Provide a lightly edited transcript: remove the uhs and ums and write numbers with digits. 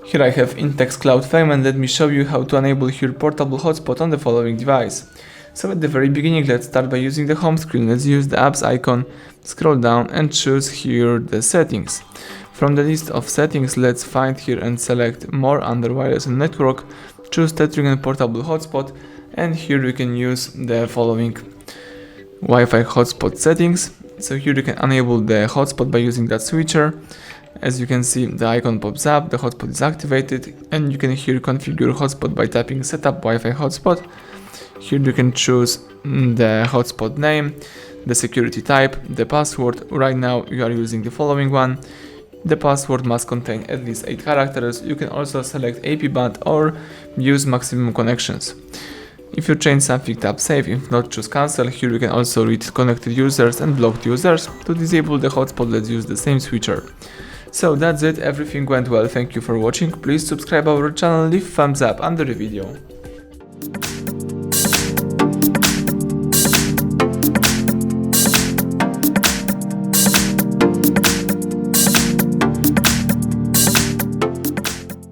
Here I have Intex Cloud Fame, and let me show you how to enable here portable hotspot on the following device. So at the very beginning, let's start by using the home screen. Let's use the apps icon, scroll down and choose here the settings. From the list of settings, let's find here and select more under wireless and network, choose tethering and portable hotspot, and here you can use the following Wi-Fi hotspot settings. So here you can enable the hotspot by using that switcher. As you can see, the icon pops up, the hotspot is activated, and you can here configure hotspot by tapping setup Wi-Fi hotspot. Here you can choose the hotspot name, the security type, the password. Right now you are using the following one. The password must contain at least 8 characters. You can also select AP band or use maximum connections. If you change something, tap save. If not, choose cancel. Here you can also read connected users and blocked users. To disable the hotspot, let's use the same switcher. So that's it, everything went well, thank you for watching. Please subscribe our channel, leave thumbs up under the video.